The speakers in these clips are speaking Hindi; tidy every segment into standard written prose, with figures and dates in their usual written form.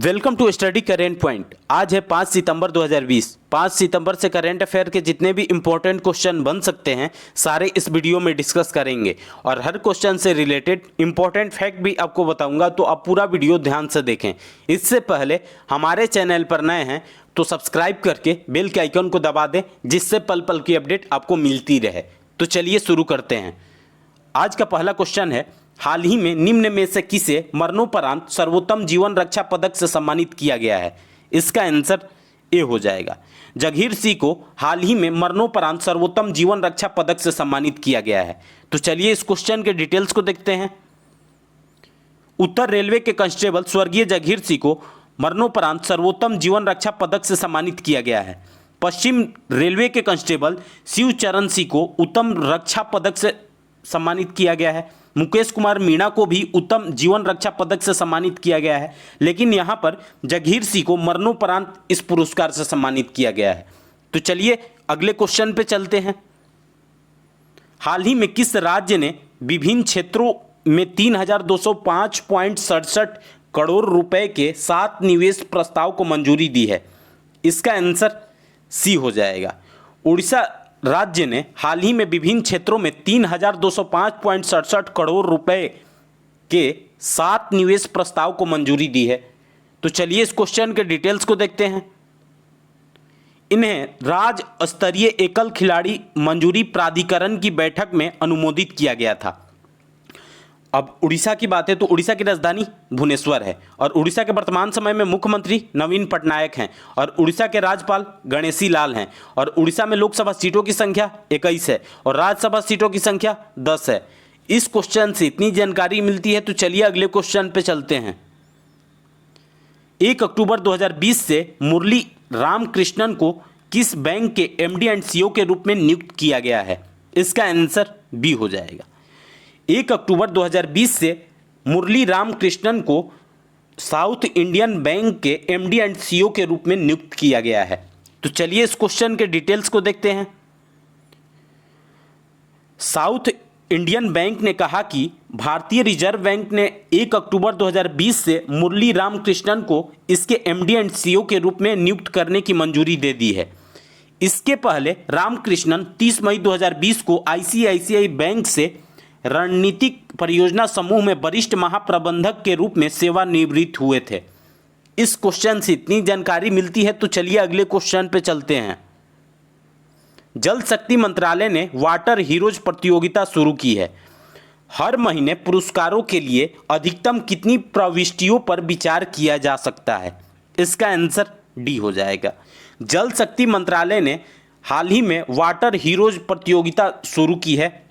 Welcome to study current point. आज है 5 सितंबर 2020। 5 सितंबर से करेंट अफेयर के जितने भी इंपॉर्टेंट क्वेश्चन बन सकते हैं सारे इस वीडियो में डिस्कस करेंगे और हर क्वेश्चन से रिलेटेड इंपॉर्टेंट फैक्ट भी आपको बताऊंगा, तो आप पूरा वीडियो ध्यान से देखें। इससे पहले हमारे चैनल पर नए हैं तो सब्सक्राइब करके बेल के आइकन को दबा दें, जिससे पल पल की अपडेट आपको मिलती रहे। तो चलिए शुरू करते हैं। आज का पहला क्वेश्चन है, हाल ही में निम्न में से किसे मरणोपरांत सर्वोत्तम जीवन रक्षा पदक से सम्मानित किया गया है? इसका आंसर ए हो जाएगा। जगीर सिंह को हाल ही में मरणोपरांत सर्वोत्तम जीवन रक्षा पदक से सम्मानित किया गया है। तो चलिए इस क्वेश्चन के डिटेल्स को देखते हैं। उत्तर रेलवे के कांस्टेबल स्वर्गीय जगीर सिंह को मरणोपरांत सर्वोत्तम जीवन रक्षा पदक से सम्मानित किया गया है। पश्चिम रेलवे के कांस्टेबल शिवचरण सिंह को उत्तम रक्षा पदक से सम्मानित किया गया है। मुकेश कुमार मीणा को भी उत्तम जीवन रक्षा पदक से सम्मानित किया गया है, लेकिन यहां पर जगीर सिंह को मरणोपरांत इस पुरस्कार से सम्मानित किया गया है। तो चलिए अगले क्वेश्चन पे चलते हैं। हाल ही में किस राज्य ने विभिन्न क्षेत्रों में 3205.67 करोड़ रुपए के 7 निवेश प्रस्ताव को मंजूरी दी है? इसका आंसर सी हो जाएगा। उड़ीसा राज्य ने हाल ही में विभिन्न क्षेत्रों में 3205.67 करोड़ रुपए के 7 निवेश प्रस्ताव को मंजूरी दी है। तो चलिए इस क्वेश्चन के डिटेल्स को देखते हैं। इन्हें राज्य स्तरीय एकल खिलाड़ी मंजूरी प्राधिकरण की बैठक में अनुमोदित किया गया था। अब उड़ीसा की बात है तो उड़ीसा की राजधानी भुवनेश्वर है और उड़ीसा के वर्तमान समय में मुख्यमंत्री नवीन पटनायक हैं और उड़ीसा के राज्यपाल गणेशी लाल हैं और उड़ीसा में लोकसभा सीटों की संख्या 21 है और राज्यसभा सीटों की संख्या 10 है। इस क्वेश्चन से इतनी जानकारी मिलती है। तो चलिए अगले क्वेश्चन पे चलते हैं। 1 अक्टूबर 2020 से मुरली रामकृष्णन को किस बैंक के एमडी एंड सीईओ के रूप में नियुक्त किया गया है? इसका आंसर बी हो जाएगा। 1 अक्टूबर 2020 से मुरली रामकृष्णन को साउथ इंडियन बैंक के एमडी एंड सीईओ के रूप में नियुक्त किया गया है। तो चलिए इस क्वेश्चन के डिटेल्स को देखते हैं। साउथ इंडियन बैंक ने कहा कि भारतीय रिजर्व बैंक ने 1 अक्टूबर 2020 से मुरली रामकृष्णन को इसके एमडी एंड सीईओ के रूप में नियुक्त करने की मंजूरी दे दी है। इसके पहले रामकृष्णन 30 मई 2020 को आईसीआईसीआई बैंक से रणनीतिक परियोजना समूह में वरिष्ठ महाप्रबंधक के रूप में सेवानिवृत्त हुए थे। इस क्वेश्चन से इतनी जानकारी मिलती है। तो चलिए अगले क्वेश्चन पे चलते हैं। जल शक्ति मंत्रालय ने वाटर हीरोज प्रतियोगिता शुरू की है। हर महीने पुरस्कारों के लिए अधिकतम कितनी प्रविष्टियों पर विचार किया जा सकता है? इसका आंसर डी हो जाएगा। जल शक्ति मंत्रालय ने हाल ही में वाटर हीरोज प्रतियोगिता शुरू की है।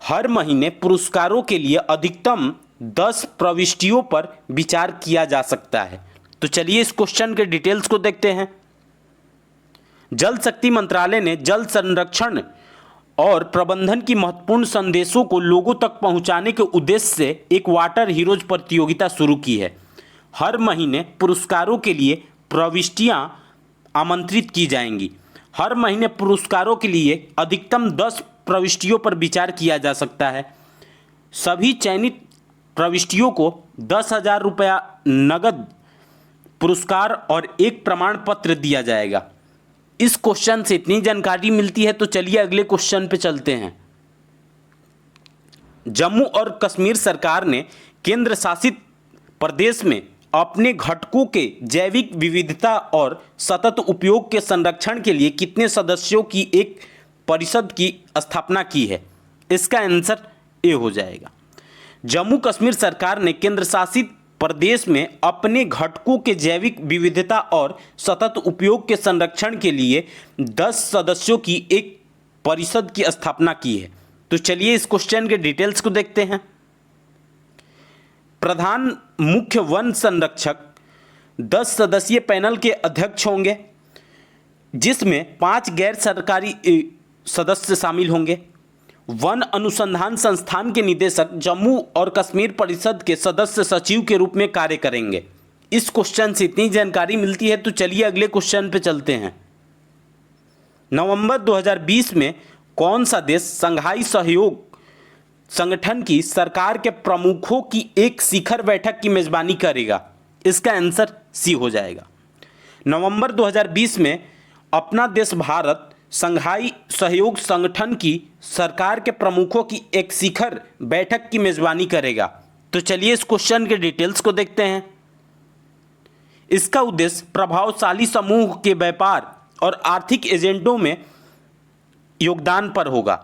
हर महीने पुरस्कारों के लिए अधिकतम 10 प्रविष्टियों पर विचार किया जा सकता है। तो चलिए इस क्वेश्चन के डिटेल्स को देखते हैं। जल शक्ति मंत्रालय ने जल संरक्षण और प्रबंधन की महत्वपूर्ण संदेशों को लोगों तक पहुंचाने के उद्देश्य से एक वाटर हीरोज प्रतियोगिता शुरू की है। हर महीने पुरस्कारों के लिए प्रविष्टियां आमंत्रित की जाएंगी। हर महीने पुरस्कारों के लिए अधिकतम 10 प्रविष्टियों पर विचार किया जा सकता है। सभी चयनित प्रविष्टियों को 10,000 रुपया नगद पुरस्कार और एक प्रमाण पत्र दिया जाएगा। इस क्वेश्चन से इतनी जानकारी मिलती है। तो चलिए अगले क्वेश्चन पे चलते हैं। जम्मू और कश्मीर सरकार ने केंद्र शासित प्रदेश में अपने घटकों के जैविक विविधता और सतत उपयोग के संरक्षण के लिए कितने सदस्यों की एक परिषद की स्थापना की है? इसका आंसर ए हो जाएगा। जम्मू कश्मीर सरकार ने केंद्र शासित प्रदेश में अपने घटकों के जैविक विविधता और सतत उपयोग के संरक्षण के लिए 10 सदस्यों की एक परिषद की स्थापना की है। तो चलिए इस क्वेश्चन के डिटेल्स को देखते हैं। प्रधान मुख्य वन संरक्षक 10 सदस्यीय पैनल के अध्यक्ष होंगे, जिसमें 5 गैर सरकारी सदस्य शामिल होंगे। वन अनुसंधान संस्थान के निदेशक जम्मू और कश्मीर परिषद के सदस्य सचिव के रूप में कार्य करेंगे। इस क्वेश्चन से इतनी जानकारी मिलती है। तो चलिए अगले क्वेश्चन पे चलते हैं। नवंबर 2020 में कौन सा देश संघाई सहयोग संगठन की सरकार के प्रमुखों की एक शिखर बैठक की मेजबानी करेगा? इसका आंसर सी हो जाएगा। नवंबर 2020 में अपना देश भारत संघाई सहयोग संगठन की सरकार के प्रमुखों की एक शिखर बैठक की मेजबानी करेगा। तो चलिए इस क्वेश्चन के डिटेल्स को देखते हैं। इसका उद्देश्य प्रभावशाली समूह के व्यापार और आर्थिक एजेंडों में योगदान पर होगा।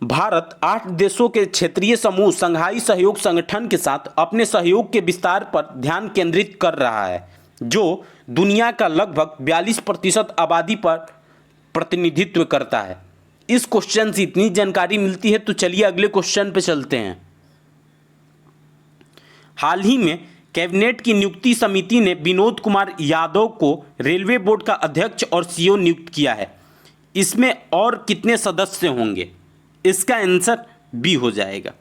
भारत 8 देशों के क्षेत्रीय समूह संघाई सहयोग संगठन के साथ अपने सहयोग के विस्तार पर ध्यान केंद्रित कर रहा है, जो दुनिया का लगभग 42% आबादी पर प्रतिनिधित्व करता है। इस क्वेश्चन से इतनी जानकारी मिलती है, तो चलिए अगले क्वेश्चन पे चलते हैं। हाल ही में कैबिनेट की नियुक्ति समिति ने विनोद कुमार यादव को रेलवे बोर्ड का अध्यक्ष और सीईओ नियुक्त किया है। इसमें और कितने सदस्य होंगे? इसका आंसर बी हो जाएगा।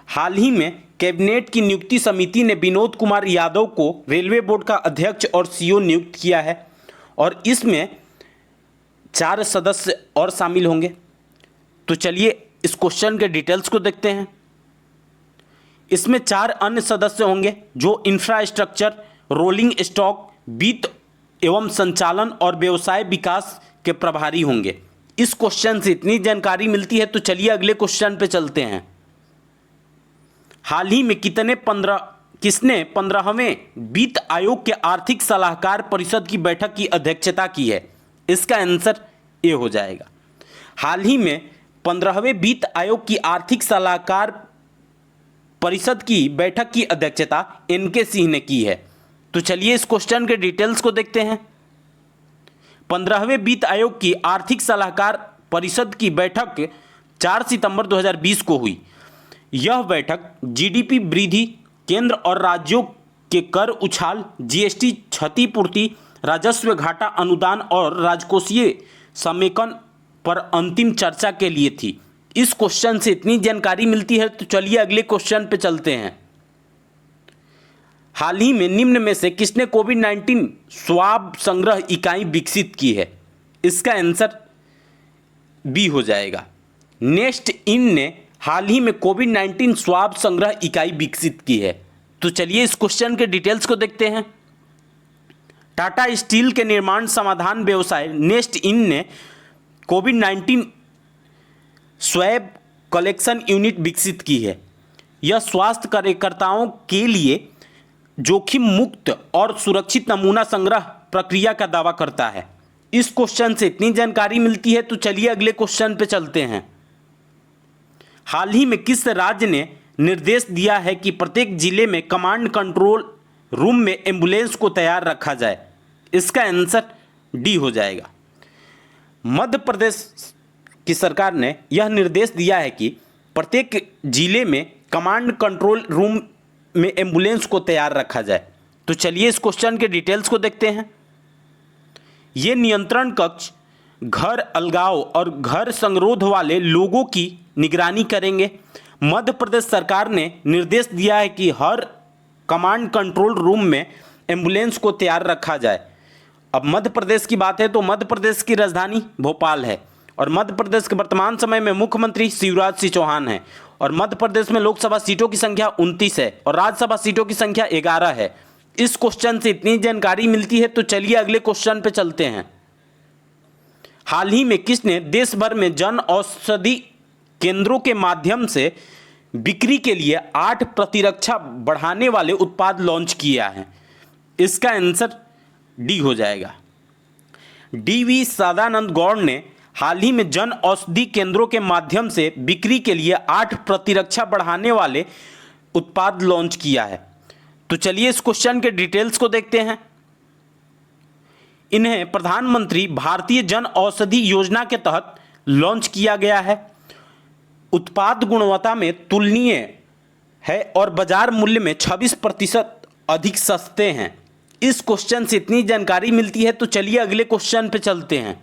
हाल ही में कैबिनेट की नियुक्ति समिति ने विनोद कुमार यादव को रेलवे बोर्ड का अध्यक्ष और सीईओ नियुक्त किया है और इसमें 4 सदस्य और शामिल होंगे। तो चलिए इस क्वेश्चन के डिटेल्स को देखते हैं। इसमें 4 अन्य सदस्य होंगे जो इंफ्रास्ट्रक्चर, रोलिंग स्टॉक, वित्त एवं संचालन और व्यवसाय विकास के प्रभारी होंगे। इस क्वेश्चन से इतनी जानकारी मिलती है, तो चलिए अगले क्वेश्चन पे चलते हैं। हाल ही में किसने 15वें वित्त आयोग के आर्थिक सलाहकार परिषद की बैठक की अध्यक्षता की है? इसका आंसर ए हो जाएगा। हाल ही में 15वें वित्त आयोग की आर्थिक सलाहकार परिषद की बैठक की अध्यक्षता एनके सिंह ने की है। तो चलिए इस क्वेश्चन के डिटेल्स को देखते हैं। 15वें वित्त आयोग की आर्थिक सलाहकार परिषद की बैठक 4 सितंबर 2020 को हुई। यह बैठक जीडीपी वृद्धि, केंद्र और राज्यों के कर उछाल, जीएसटी क्षतिपूर्ति, राजस्व घाटा अनुदान और राजकोषीय समेकन पर अंतिम चर्चा के लिए थी। इस क्वेश्चन से इतनी जानकारी मिलती है, तो चलिए अगले क्वेश्चन पे चलते हैं। हाल ही में निम्न में से किसने कोविड-19 स्वाब संग्रह इकाई विकसित की है? इसका आंसर बी हो जाएगा। नेस्ट इन ने हाल ही में कोविड-19 स्वाब संग्रह इकाई विकसित की है। तो चलिए इस क्वेश्चन के डिटेल्स को देखते हैं। टाटा स्टील के निर्माण समाधान व्यवसाय नेस्ट इन ने कोविड-19 स्वैब कलेक्शन यूनिट विकसित की है। यह स्वास्थ्य कार्यकर्ताओं के लिए जोखिम मुक्त और सुरक्षित नमूना संग्रह प्रक्रिया का दावा करता है। इस क्वेश्चन से इतनी जानकारी मिलती है, तो चलिए अगले क्वेश्चन पे चलते हैं। हाल ही में किस राज्य ने निर्देश दिया है कि प्रत्येक जिले में कमांड कंट्रोल रूम में एम्बुलेंस को तैयार रखा जाए? इसका आंसर डी हो जाएगा। मध्य प्रदेश की सरकार ने यह निर्देश दिया है कि प्रत्येक जिले में कमांड कंट्रोल रूम में एम्बुलेंस को तैयार रखा जाए। तो चलिए इस क्वेश्चन के डिटेल्स को देखते हैं। ये नियंत्रण कक्ष घर अलगाव और घर संगरोध वाले लोगों की निगरानी करेंगे। मध्य प्रदेश सरकार ने निर्देश दिया है कि हर कमांड कंट्रोल रूम में एम्बुलेंस को तैयार रखा जाए। अब मध्य प्रदेश की बात है तो मध्य प्रदेश की राजधानी भोपाल है और मध्य प्रदेश के वर्तमान समय में मुख्यमंत्री शिवराज सिंह चौहान है और मध्य प्रदेश में लोकसभा सीटों की संख्या 29 है और राज्यसभा सीटों की संख्या 11 है। इस क्वेश्चन से इतनी जानकारी मिलती है, तो चलिए अगले क्वेश्चन पे चलते हैं। हाल ही में किसने देश भर में जन औषधि केंद्रों के माध्यम से बिक्री के लिए 8 प्रतिरक्षा बढ़ाने वाले उत्पाद लॉन्च किया है? इसका आंसर डी हो जाएगा। डी.वी. सदानंद गौड़ ने हाल ही में जन औषधि केंद्रों के माध्यम से बिक्री के लिए 8 प्रतिरक्षा बढ़ाने वाले उत्पाद लॉन्च किया है। तो चलिए इस क्वेश्चन के डिटेल्स को देखते हैं। इन्हें प्रधानमंत्री भारतीय जन औषधि योजना के तहत लॉन्च किया गया है। उत्पाद गुणवत्ता में तुलनीय है और बाजार मूल्य में 26% अधिक सस्ते हैं। इस क्वेश्चन से इतनी जानकारी मिलती है, तो चलिए अगले क्वेश्चन पे चलते हैं।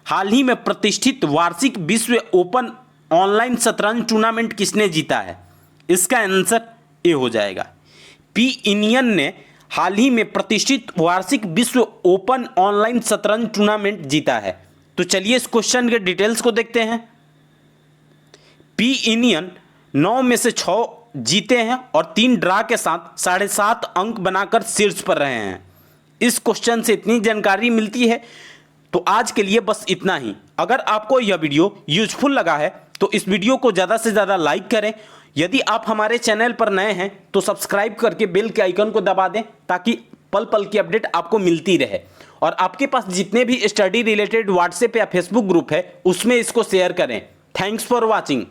हाल ही में प्रतिष्ठित वार्षिक विश्व ओपन ऑनलाइन शतरंज टूर्नामेंट किसने जीता है? इसका आंसर ए हो जाएगा। पी इंडियन ने हाल ही में प्रतिष्ठित वार्षिक विश्व ओपन ऑनलाइन शतरंज टूर्नामेंट जीता है। तो चलिए इस क्वेश्चन के डिटेल्स को देखते हैं। पी इंडियन 9 में से 6 जीते हैं और 3 ड्रा के साथ 7.5 अंक बनाकर शीर्ष पर रहे हैं। इस क्वेश्चन से इतनी जानकारी मिलती है। तो आज के लिए बस इतना ही। अगर आपको यह वीडियो यूजफुल लगा है तो इस वीडियो को ज़्यादा से ज़्यादा लाइक करें। यदि आप हमारे चैनल पर नए हैं तो सब्सक्राइब करके बेल के आइकन को दबा दें ताकि पल पल की अपडेट आपको मिलती रहे। और आपके पास जितने भी स्टडी रिलेटेड व्हाट्सएप या फेसबुक ग्रुप है उसमें इसको शेयर करें। Thanks for watching.